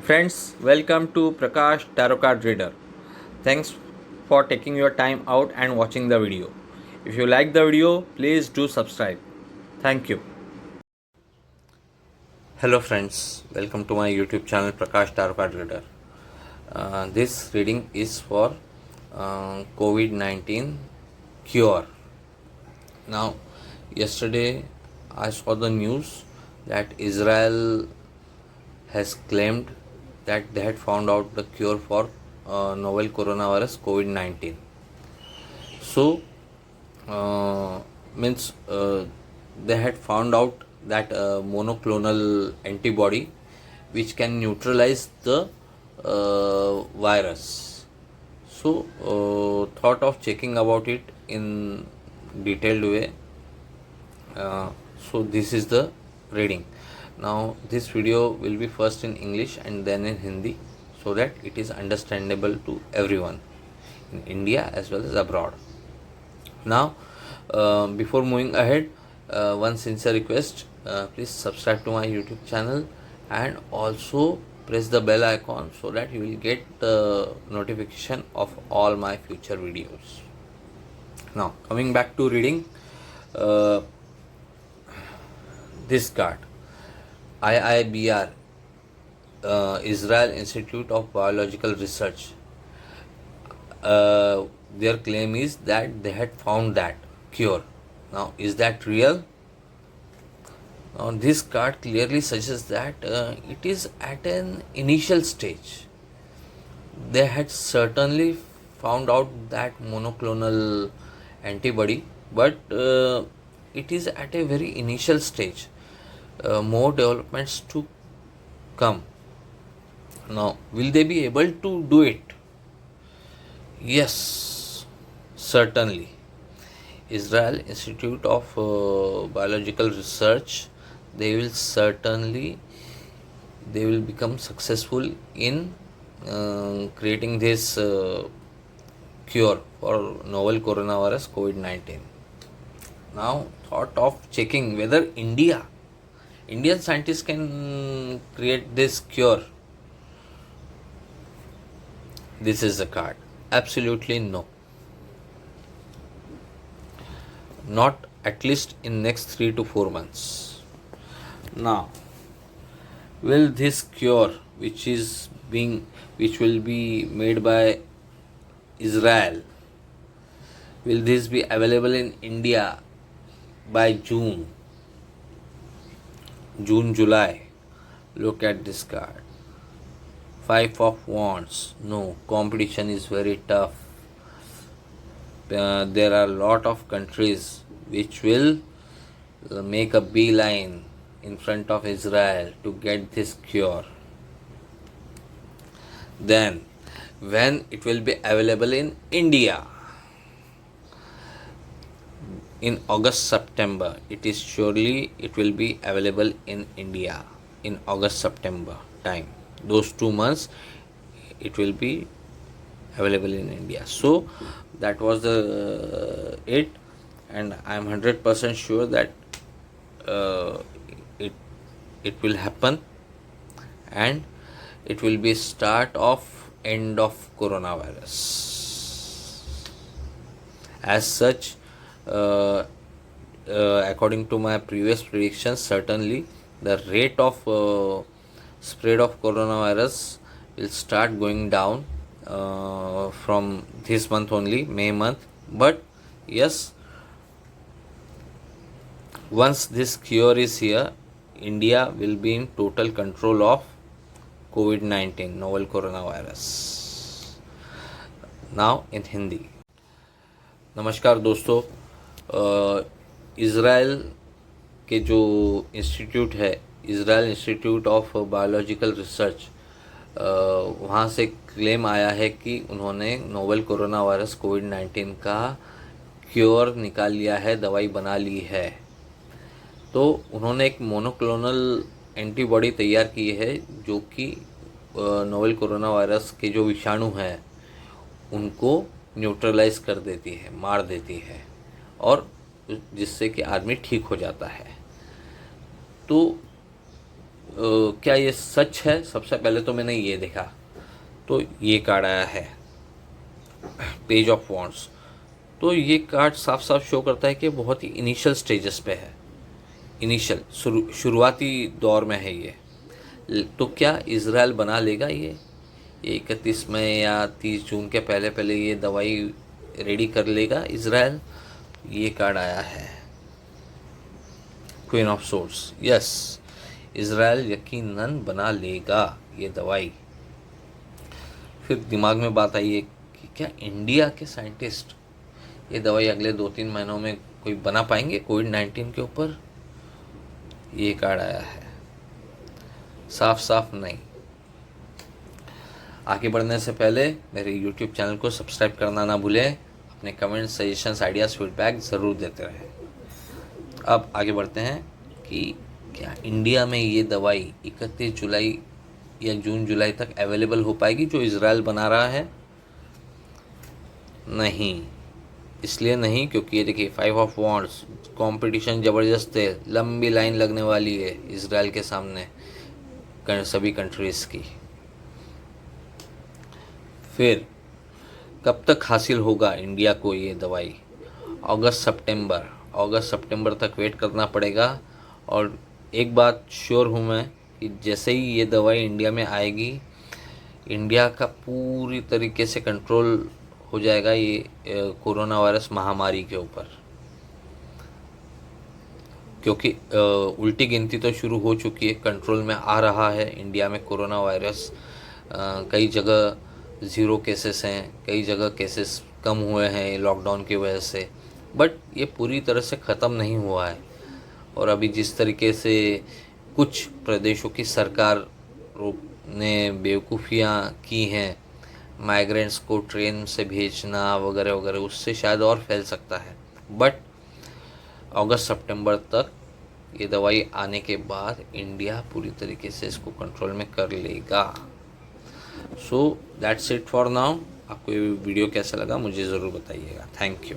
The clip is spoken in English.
Friends, welcome to Prakash Tarot Card Reader. Thanks for taking your time out and watching the video. If you like the video, please do subscribe. Thank you. Hello friends, welcome to my YouTube channel Prakash Tarot Card Reader. This reading is for COVID-19 cure. Now, yesterday I saw the news that Israel has claimed that they had found out the cure for novel coronavirus COVID-19. So, uh, means they had found out that monoclonal antibody which can neutralize the virus. So, thought of checking about it in detailed way. So this is the reading. Now this video will be first in English and then in Hindi, so that it is understandable to everyone in India as well as abroad. Now, before moving ahead, one sincere request: please subscribe to my YouTube channel and also press the bell icon so that you will get the notification of all my future videos. Now, coming back to reading, uh, this card, IIBR, Israel Institute of Biological Research. Their claim is that they had found that cure. Now, is that real? Now, this card clearly suggests that it is at an initial stage. They had certainly found out that monoclonal antibody, but it is at a very initial stage. More developments to come. Now, will they be able to do it? Yes, certainly. Israel Institute of Biological Research, they will become successful in creating this cure for novel coronavirus COVID-19. Now, thought of checking whether Indian scientists can create this cure. This is the card. Absolutely no. Not at least in next 3 to 4 months. Now, will this cure, which will be made by Israel, will this be available in India by June, July? Look at this card. Five of Wands. No, competition is very tough. There are a lot of countries which will make a beeline in front of Israel to get this cure. Then, when it will be available in India? In August, September. It will be available in India in August, September time. Those 2 months it will be available in India. So that was the it, and I am 100% sure that it will happen, and it will be start of end of coronavirus. As such, according to my previous predictions, certainly the rate of spread of coronavirus will start going down from this month only, May month. But yes, once this cure is here, India will be in total control of COVID-19, novel coronavirus. Now in Hindi. नमस्कार दोस्तों, Israel के जो institute है, Israel institute of biological research, वहाँ से claim आया है कि उन्होंने नोवेल कोरोना वायरस कोविड-19 का क्योर निकाल लिया है, दवाई बना ली है। तो उन्होंने एक मोनोक्लोनल एंटीबॉडी तैयार की है जो कि नोवेल कोरोना वायरस के जो विषाणु हैं उनको न्यूट्रलाइज कर देती है, मार देती है, और जिससे कि आदमी ठीक हो जाता है। तो क्या ये सच है? सबसे पहले तो मैंने ये देखा, तो ये कार्ड आया है पेज ऑफ वॉन्ड्स। तो ये कार्ड साफ साफ शो करता है कि बहुत ही इनिशियल स्टेजेस पे है, इनिशियल शुरुआती दौर में है ये। तो क्या इज़राइल बना लेगा ये 31 मई या 30 जून के पहले पहले ये दवाई रेडी कर लेगा इज़राइल? ये कार्ड आया है queen of swords. Yes, Israel यकीनन बना लेगा ये दवाई। फिर दिमाग में बात आई है कि क्या इंडिया के साइंटिस्ट ये दवाई अगले 2-3 महीनों में कोई बना पाएंगे कोविड-19 के ऊपर? ये कार्ड आया है, साफ साफ नहीं। आगे बढ़ने से पहले मेरे YouTube चैनल को सब्सक्राइब करना ना भूलें। अपने कमेंट, सजेशंस, आइडियाज़, फीडबैक ज़रूर देते रहें। अब आगे बढ़ते हैं कि क्या इंडिया में ये दवाई 31 जुलाई या जून जुलाई तक अवेलेबल हो पाएगी जो इज़राइल बना रहा है? नहीं, इसलिए नहीं क्योंकि ये देखिए 5 ऑफ वॉन्ड्स, कंपटीशन ज़बरदस्त है, लंबी लाइन लगने वाली है इज़राइल के सामने सभी कंट्रीज़ की। फिर कब तक हासिल होगा इंडिया को ये दवाई? अगस्त सितंबर तक वेट करना पड़ेगा। और एक बात श्योर हूँ मैं कि जैसे ही ये दवाई इंडिया में आएगी, इंडिया का पूरी तरीके से कंट्रोल हो जाएगा ये कोरोना वायरस महामारी के ऊपर। क्योंकि उल्टी गिनती तो शुरू हो चुकी है, कंट्रोल में आ रहा है इंडिया में कोरोना वायरस। कई जगह 0 केसेस हैं, कई जगह केसेस कम हुए हैं लॉकडाउन की वजह से, बट ये पूरी तरह से ख़त्म नहीं हुआ है। और अभी जिस तरीके से कुछ प्रदेशों की सरकार ने बेवकूफ़ियाँ की हैं, माइग्रेंट्स को ट्रेन से भेजना वगैरह वगैरह, उससे शायद और फैल सकता है। बट अगस्त सितंबर तक ये दवाई आने के बाद इंडिया पूरी तरीके से इसको कंट्रोल में कर लेगा। So that's it for now. आपको ये वीडियो कैसा लगा मुझे ज़रूर बताइएगा। Thank you.